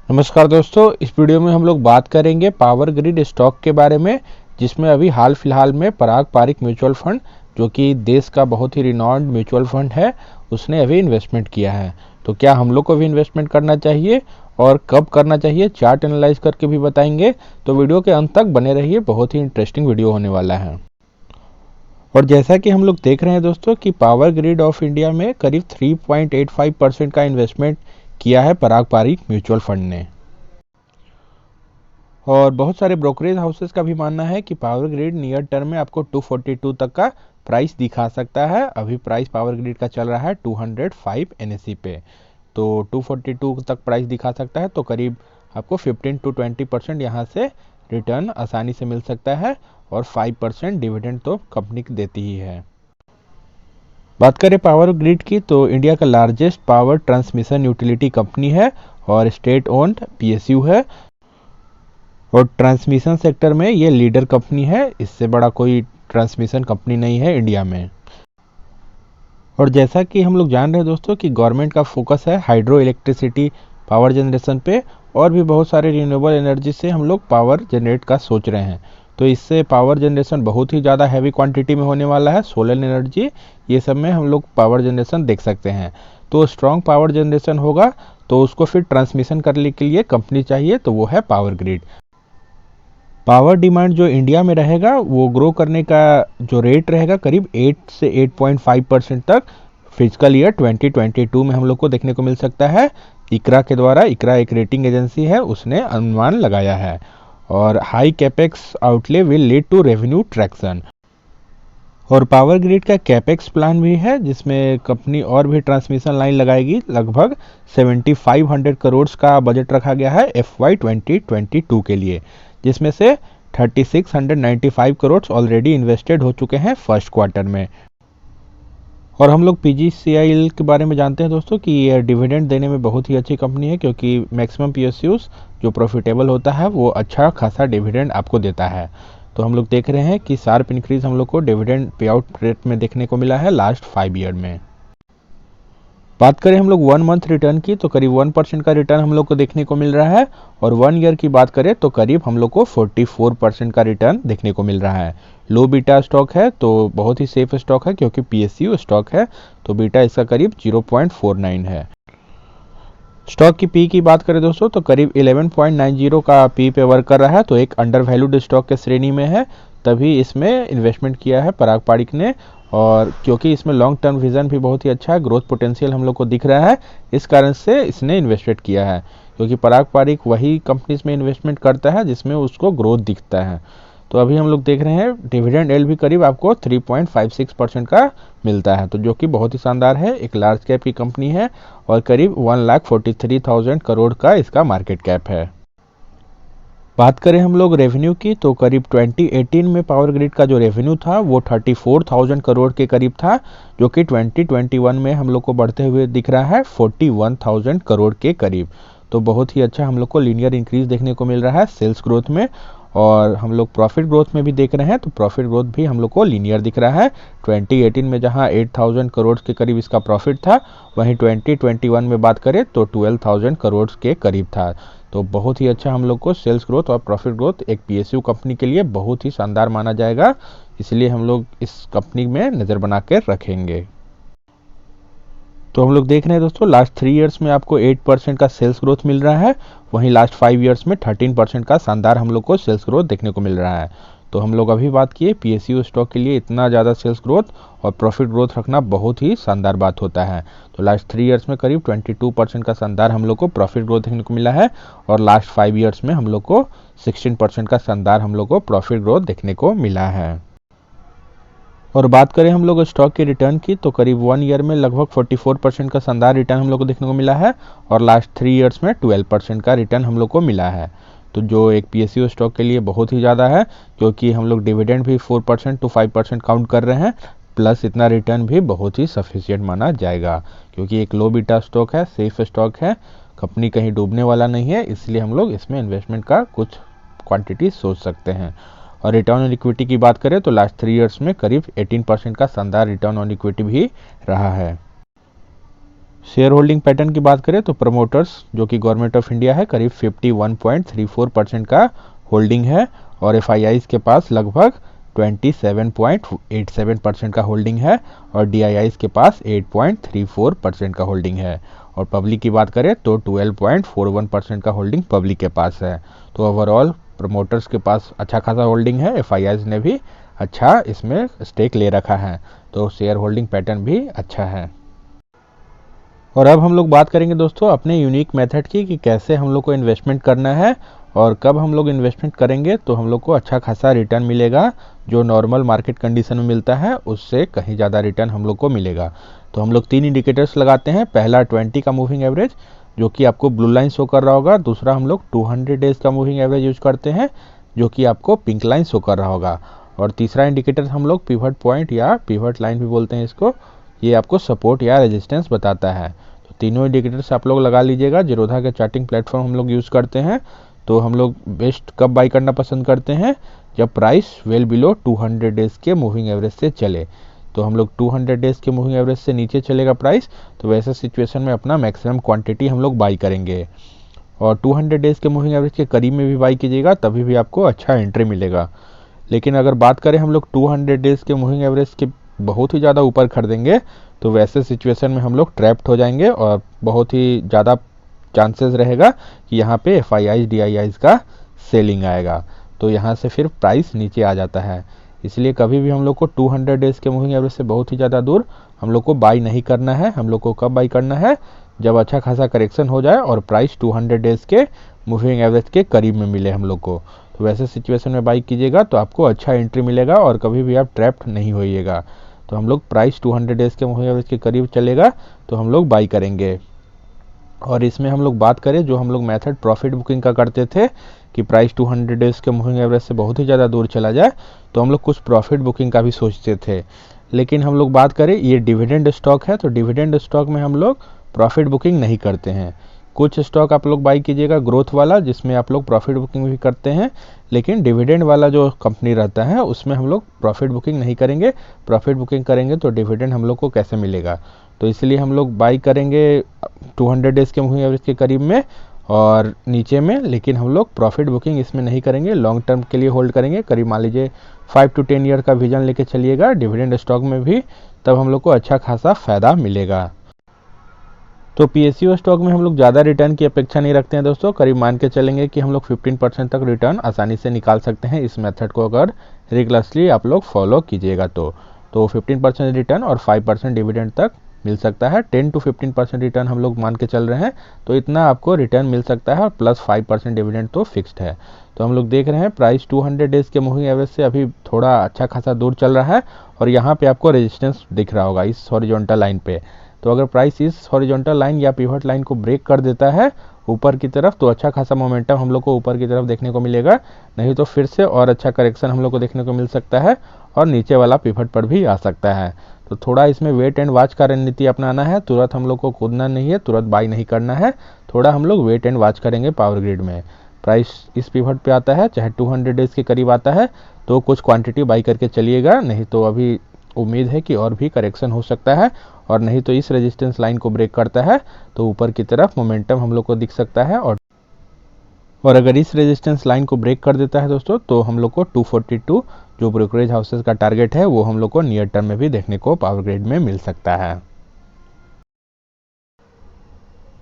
नमस्कार दोस्तों, इस वीडियो में हम लोग बात करेंगे पावर ग्रिड स्टॉक के बारे में, जिसमें अभी हाल फिलहाल में पराग पारिक म्यूचुअल फंड, जो कि देश का बहुत ही रिनॉन्ड म्यूचुअल फंड है, उसने अभी इन्वेस्टमेंट किया है। तो क्या हम लोग को भी इन्वेस्टमेंट करना चाहिए और कब करना चाहिए, चार्ट एनालाइज करके भी बताएंगे। तो वीडियो के अंत तक बने रहिए, बहुत ही इंटरेस्टिंग वीडियो होने वाला है। और जैसा कि हम लोग देख रहे हैं दोस्तों कि पावर ग्रिड ऑफ इंडिया में करीब 3.85% का इन्वेस्टमेंट किया है पराग पारिक म्यूचुअल फंड ने। और बहुत सारे ब्रोकरेज हाउसेस का भी मानना है कि पावर ग्रिड नियर टर्म में आपको 242 तक का प्राइस दिखा सकता है। अभी प्राइस पावर ग्रिड का चल रहा है 205 एनएसई पे, तो 242 तक प्राइस दिखा सकता है। तो करीब आपको 15 to 20% यहाँ से रिटर्न आसानी से मिल सकता है, और 5% डिविडेंड तो कंपनी देती ही है। बात करें पावर ग्रिड की, तो इंडिया का largest power transmission utility company है और स्टेट ओन्ड पीएसयू है, और ट्रांसमिशन सेक्टर में ये लीडर कंपनी है। इससे बड़ा कोई ट्रांसमिशन कंपनी नहीं है इंडिया में। और जैसा कि हम लोग जान रहे हैं दोस्तों कि गवर्नमेंट का फोकस है हाइड्रो इलेक्ट्रिसिटी पावर जनरेशन पे, और भी बहुत सारे रिन्यूएबल एनर्जी से हम लोग पावर जनरेट का सोच रहे हैं। तो इससे पावर जनरेशन बहुत ही ज़्यादा हैवी क्वांटिटी में होने वाला है। सोलर एनर्जी, ये सब में हम लोग पावर जनरेशन देख सकते हैं। तो स्ट्रॉन्ग पावर जनरेशन होगा तो उसको फिर ट्रांसमिशन करने के लिए कंपनी चाहिए, तो वो है पावर ग्रिड। पावर डिमांड जो इंडिया में रहेगा वो ग्रो करने का जो रेट रहेगा करीब 8 से 8.5% तक फिजिकल ईयर 2022 में हम लोग को देखने को मिल सकता है। इकरा के द्वारा, इकरा एक रेटिंग एजेंसी है, उसने अनुमान लगाया है। और high capex outlay will lead to revenue traction. और पावर ग्रिड का कैपेक्स प्लान भी है, जिसमें कंपनी और भी ट्रांसमिशन लाइन लगाएगी। लगभग 7500 करोड़ का बजट रखा गया है FY 2022 के लिए, जिसमें से 3695 करोड़ ऑलरेडी इन्वेस्टेड हो चुके हैं फर्स्ट क्वार्टर में। और हम लोग PGCIL के बारे में जानते हैं दोस्तों कि ये डिविडेंड देने में बहुत ही अच्छी कंपनी है, क्योंकि मैक्सिमम PSUs जो प्रॉफिटेबल होता है वो अच्छा खासा डिविडेंड आपको देता है। तो हम लोग देख रहे हैं कि शार्प इंक्रीज हम लोग को डिविडेंड पे आउट रेट में देखने को मिला है लास्ट 5 ईयर में। बात करें हम लोग 1 मंथ रिटर्न की, तो करीब 1% का रिटर्न हम लोग को देखने को मिल रहा है। और 1 ईयर की बात करें तो करीब हम लोग को 44% का रिटर्न देखने को मिल रहा है। लो बीटा स्टॉक है, तो बहुत ही सेफ स्टॉक है, क्योंकि PSU स्टॉक है, तो बीटा इसका करीब 0.49 है। स्टॉक की पी की बात करें दोस्तों तो करीब 11.90 का पी पे वर्क कर रहा है, तो एक अंडर वैल्यूड स्टॉक के श्रेणी में है। तभी इसमें इन्वेस्टमेंट किया है पराग पारिक ने, और क्योंकि इसमें लॉन्ग टर्म विजन भी बहुत ही अच्छा है, ग्रोथ पोटेंशियल हम लोग को दिख रहा है, इस कारण से इसने इन्वेस्टेड किया है। क्योंकि पराग पारिक वही कंपनीज में इन्वेस्टमेंट करता है जिसमें उसको ग्रोथ दिखता है। तो अभी हम लोग देख रहे हैं डिविडेंड एल भी करीब आपको 3.56% का मिलता है, तो जो कि बहुत ही शानदार है। एक लार्ज कैप की कंपनी है और करीब 1,43,000 करोड़ का इसका मार्केट कैप है। बात करें हम लोग रेवेन्यू की, तो करीब 2018 में पावर ग्रिड का जो रेवेन्यू था वो 34,000 करोड़ के करीब था, जो कि 2021 में हम लोग को बढ़ते हुए दिख रहा है 41,000 करोड़ के करीब। तो बहुत ही अच्छा हम लोग को लीनियर इंक्रीज देखने को मिल रहा है सेल्स ग्रोथ में। और हम लोग प्रॉफिट ग्रोथ में भी देख रहे हैं, तो प्रॉफिट ग्रोथ भी हम लोग को लीनियर दिख रहा है। 2018 में जहां 8,000 करोड़ के करीब इसका प्रॉफिट था, वहीं 2021 में बात करें तो 12,000 करोड़ के करीब था। तो बहुत ही अच्छा हम लोग को सेल्स ग्रोथ और प्रॉफिट ग्रोथ एक PSU कंपनी के लिए बहुत ही शानदार माना जाएगा, इसलिए हम लोग इस कंपनी में नज़र बना कर रखेंगे। तो हम लोग देख रहे हैं दोस्तों लास्ट 3 ईयर्स में आपको 8% का सेल्स ग्रोथ मिल रहा है, वहीं लास्ट 5 ईयर्स में 13% का शानदार हम लोग को सेल्स ग्रोथ देखने को मिल रहा है। तो हम लोग अभी बात किए PSU स्टॉक के लिए इतना ज़्यादा सेल्स ग्रोथ और प्रॉफिट ग्रोथ रखना बहुत ही शानदार बात होता है। तो लास्ट 3 ईयर्स में करीब 22% का शानदार हम लोग को प्रॉफिट ग्रोथ देखने को मिला है, और लास्ट 5 ईयर्स में हम लोग को 16% का शानदार हम लोग को प्रॉफिट ग्रोथ देखने को मिला है। और बात करें हम लोग स्टॉक के रिटर्न की, तो करीब 1 ईयर में लगभग 44% का शानदार रिटर्न हम लोग को देखने को मिला है, और लास्ट 3 ईयर्स में 12% का रिटर्न हम लोग को मिला है। तो जो एक PSU स्टॉक के लिए बहुत ही ज़्यादा है, क्योंकि हम लोग डिविडेंड भी 4% to 5% काउंट कर रहे हैं, प्लस इतना रिटर्न भी बहुत ही सफिशिएंट माना जाएगा। क्योंकि एक लो बीटा स्टॉक है, सेफ स्टॉक है, कंपनी कहीं डूबने वाला नहीं है, इसलिए हम लोग इसमें इन्वेस्टमेंट का कुछ क्वांटिटी सोच सकते हैं। और रिटर्न ऑन इक्विटी की बात करें तो लास्ट 3 ईयर्स में करीब 18% का शानदार रिटर्न ऑन इक्विटी भी रहा है। शेयर होल्डिंग पैटर्न की बात करें तो प्रमोटर्स जो कि गवर्नमेंट ऑफ इंडिया है करीब 51.34% का होल्डिंग है और एफआईआईज के पास लगभग 27.87% का होल्डिंग है और डीआईआईज के पास 8.34% का होल्डिंग है और पब्लिक की बात करें तो 12.41% का होल्डिंग पब्लिक के पास है। तो ओवरऑल प्रमोटर्स के पास अच्छा खासा होल्डिंग है, एफआईआईज ने भी अच्छा इसमें स्टेक ले रखा है, तो शेयर होल्डिंग पैटर्न भी अच्छा है। और अब हम लोग बात करेंगे दोस्तों अपने यूनिक मेथड की कि कैसे हम लोग को इन्वेस्टमेंट करना है और कब हम लोग इन्वेस्टमेंट करेंगे तो हम लोग को अच्छा खासा रिटर्न मिलेगा, जो नॉर्मल मार्केट कंडीशन में मिलता है उससे कहीं ज़्यादा रिटर्न हम लोग को मिलेगा। तो हम लोग 3 इंडिकेटर्स लगाते हैं। पहला 20 का मूविंग एवरेज जो कि आपको ब्लू लाइन शो कर रहा होगा। दूसरा हम लोग 200 डेज का मूविंग एवरेज यूज करते हैं जो कि आपको पिंक लाइन शो कर रहा होगा। और तीसरा इंडिकेटर हम लोग पिवट पॉइंट या पिवट लाइन भी बोलते हैं इसको, ये आपको सपोर्ट या रेजिस्टेंस बताता है। तो तीनों इंडिकेटर्स आप लोग लगा लीजिएगा। जीरोधा के चार्टिंग प्लेटफॉर्म हम लोग यूज़ करते हैं। तो हम लोग बेस्ट कब बाई करना पसंद करते हैं, जब प्राइस वेल बिलो 200 डेज के मूविंग एवरेज से चले। तो हम लोग 200 डेज के मूविंग एवरेज से नीचे चलेगा प्राइस तो वैसे सिचुएशन में अपना मैक्सिमम क्वांटिटी हम लोग बाई करेंगे और 200 डेज के मूविंग एवरेज के करीब में भी बाई कीजिएगा, तभी भी आपको अच्छा एंट्री मिलेगा। लेकिन अगर बात करें हम लोग 200 डेज के मूविंग एवरेज के बहुत ही ज़्यादा ऊपर खरीदेंगे तो वैसे सिचुएशन में हम लोग ट्रैप्ड हो जाएंगे और बहुत ही ज़्यादा चांसेस रहेगा कि यहाँ पे एफआईआईज डीआईआईज का सेलिंग आएगा, तो यहाँ से फिर प्राइस नीचे आ जाता है। इसलिए कभी भी हम लोग को 200 डेज के मूविंग एवरेज से बहुत ही ज़्यादा दूर हम लोग को बाई नहीं करना है। हम लोग को कब बाई करना है, जब अच्छा खासा करेक्शन हो जाए और प्राइस 200 डेज के मूविंग एवरेज के करीब में मिले हम लोग को। तो वैसे सिचुएशन में बाई कीजिएगा तो आपको अच्छा एंट्री मिलेगा और कभी भी आप ट्रैप्ड नहीं होइएगा। तो हम लोग प्राइस 200 डेज के मूविंग एवरेज के करीब चलेगा तो हम लोग बाई करेंगे। और इसमें हम लोग बात करें जो हम लोग मेथड प्रॉफिट बुकिंग का करते थे कि प्राइस 200 डेज के मूविंग एवरेज से बहुत ही ज़्यादा दूर चला जाए तो हम लोग कुछ प्रॉफिट बुकिंग का भी सोचते थे। लेकिन हम लोग बात करें ये डिविडेंड स्टॉक है तो डिविडेंड स्टॉक में हम लोग प्रॉफिट बुकिंग नहीं करते हैं। कुछ स्टॉक आप लोग बाई कीजिएगा ग्रोथ वाला जिसमें आप लोग प्रॉफिट बुकिंग भी करते हैं, लेकिन डिविडेंड वाला जो कंपनी रहता है उसमें हम लोग प्रॉफिट बुकिंग नहीं करेंगे। प्रॉफिट बुकिंग करेंगे तो डिविडेंड हम लोग को कैसे मिलेगा, तो इसलिए हम लोग बाई करेंगे 200 डेज के मूविंग एवरेज के करीब में और नीचे में, लेकिन हम लोग प्रॉफिट बुकिंग इसमें नहीं करेंगे। लॉन्ग टर्म के लिए होल्ड करेंगे, करीब मान लीजिए 5 to 10 ईयर का विजन लेके चलिएगा डिविडेंड स्टॉक में भी, तब हम लोग को अच्छा खासा फ़ायदा मिलेगा। तो पीएसयू स्टॉक में हम लोग ज़्यादा रिटर्न की अपेक्षा नहीं रखते हैं दोस्तों। करीब मान के चलेंगे कि हम लोग 15% तक रिटर्न आसानी से निकाल सकते हैं इस मेथड को अगर रेगुलरली आप लोग फॉलो कीजिएगा तो 15% रिटर्न और 5% डिविडेंड तक मिल सकता है। 10 to 15% रिटर्न हम लोग मान के चल रहे हैं तो इतना आपको रिटर्न मिल सकता है और प्लस 5% डिविडेंड तो फिक्स्ड है। तो हम लोग देख रहे हैं प्राइस 200 डेज के मूविंग एवरेज से अभी थोड़ा अच्छा खासा दूर चल रहा है और यहाँ पे आपको रेजिस्टेंस दिख रहा होगा इस हॉरिजॉन्टल लाइन पे। तो अगर प्राइस इस हॉरिजॉन्टल लाइन या पिवट लाइन को ब्रेक कर देता है ऊपर की तरफ तो अच्छा खासा मोमेंटम हम लोग को ऊपर की तरफ देखने को मिलेगा, नहीं तो फिर से और अच्छा करेक्शन हम लोग को देखने को मिल सकता है और नीचे वाला पिवट पर भी आ सकता है। तो थोड़ा इसमें वेट एंड वॉच का रणनीति अपनाना है। तुरंत हम लोग को कूदना नहीं है, तुरंत बाई नहीं करना है, थोड़ा हम लोग वेट एंड वॉच करेंगे। पावर ग्रिड में प्राइस इस पिवट पे आता है चाहे 200 डेज के करीब आता है तो कुछ क्वांटिटी बाई करके चलिएगा, नहीं तो अभी उम्मीद है कि और भी करेक्शन हो सकता है और नहीं तो इस रेजिस्टेंस लाइन को ब्रेक करता है तो ऊपर की तरफ मोमेंटम हम लोग को दिख सकता है। और अगर इस रेजिस्टेंस लाइन को ब्रेक कर देता है दोस्तों तो हम लोग को 242 जो ब्रोकरेज हाउसेस का टारगेट है वो हम लोग को नियर टर्म में भी देखने को पावर ग्रिड में मिल सकता है।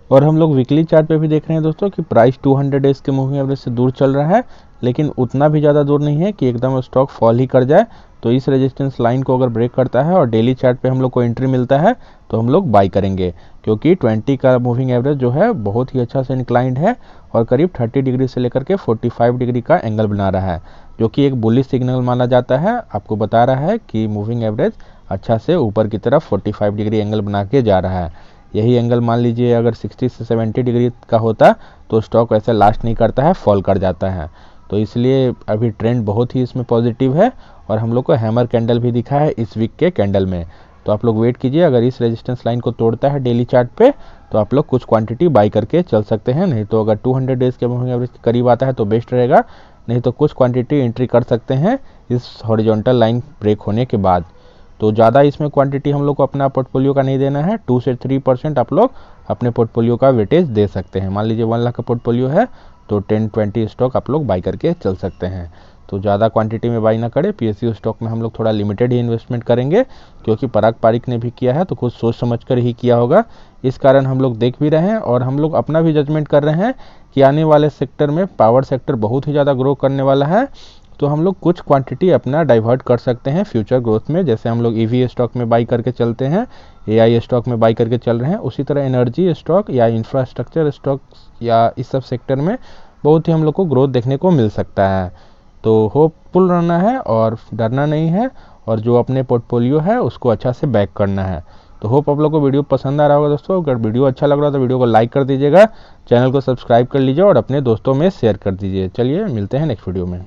और हम लोग वीकली चार्ट पे भी देख रहे हैं दोस्तों कि प्राइस 200 डेज के मूविंग एवरेज से दूर चल रहा है, लेकिन उतना भी ज़्यादा दूर नहीं है कि एकदम स्टॉक फॉल ही कर जाए। तो इस रेजिस्टेंस लाइन को अगर ब्रेक करता है और डेली चार्ट पे हम लोग को एंट्री मिलता है तो हम लोग बाई करेंगे, क्योंकि 20 का मूविंग एवरेज जो है बहुत ही अच्छा से इंक्लाइंड है और करीब 30 डिग्री से लेकर के 45 डिग्री का एंगल बना रहा है, जो कि एक बुलिश सिग्नल माना जाता है। आपको बता रहा है कि मूविंग एवरेज अच्छा से ऊपर की तरफ 45 डिग्री एंगल बना के जा रहा है। यही एंगल मान लीजिए अगर 60 से 70 डिग्री का होता तो स्टॉक ऐसे लास्ट नहीं करता है, फॉल कर जाता है। तो इसलिए अभी ट्रेंड बहुत ही इसमें पॉजिटिव है और हम लोग को हैमर कैंडल भी दिखा है इस वीक के कैंडल में। तो आप लोग वेट कीजिए, अगर इस रेजिस्टेंस लाइन को तोड़ता है डेली चार्ट पे तो आप लोग कुछ क्वांटिटी बाई करके चल सकते हैं, नहीं तो अगर 200 डेज के मूविंग एवरेज के करीब आता है तो बेस्ट रहेगा, नहीं तो कुछ क्वांटिटी एंट्री कर सकते हैं इस हॉरिजॉन्टल लाइन ब्रेक होने के बाद। तो ज़्यादा इसमें क्वांटिटी हम लोग को अपना पोर्टफोलियो का नहीं देना है। 2 से 3% आप लोग अपने पोर्टफोलियो का वेटेज दे सकते हैं। मान लीजिए 1 लाख का पोर्टफोलियो है तो 10-20 स्टॉक आप लोग बाई करके चल सकते हैं। तो ज़्यादा क्वांटिटी में बाई ना करें। पीएसयू स्टॉक में हम लोग थोड़ा लिमिटेड ही इन्वेस्टमेंट करेंगे, क्योंकि पराग पारिक ने भी किया है तो कुछ सोच समझ कर ही किया होगा। इस कारण हम लोग देख भी रहे हैं और हम लोग अपना भी जजमेंट कर रहे हैं कि आने वाले सेक्टर में पावर सेक्टर बहुत ही ज़्यादा ग्रो करने वाला है। तो हम लोग कुछ क्वांटिटी अपना डाइवर्ट कर सकते हैं फ्यूचर ग्रोथ में। जैसे हम लोग ईवी स्टॉक में बाई करके चलते हैं, एआई स्टॉक में बाई करके चल रहे हैं, उसी तरह एनर्जी स्टॉक या इंफ्रास्ट्रक्चर स्टॉक या इस सब सेक्टर में बहुत ही हम लोग को ग्रोथ देखने को मिल सकता है। तो होपफुल रहना है और डरना नहीं है, और जो अपने पोर्टफोलियो है उसको अच्छा से बैक करना है। तो होप आप लोग को वीडियो पसंद आ रहा होगा दोस्तों। अगर वीडियो अच्छा लग रहा है तो वीडियो को लाइक कर दीजिएगा, चैनल को सब्सक्राइब कर लीजिए और अपने दोस्तों में शेयर कर दीजिए। चलिए मिलते हैं नेक्स्ट वीडियो में।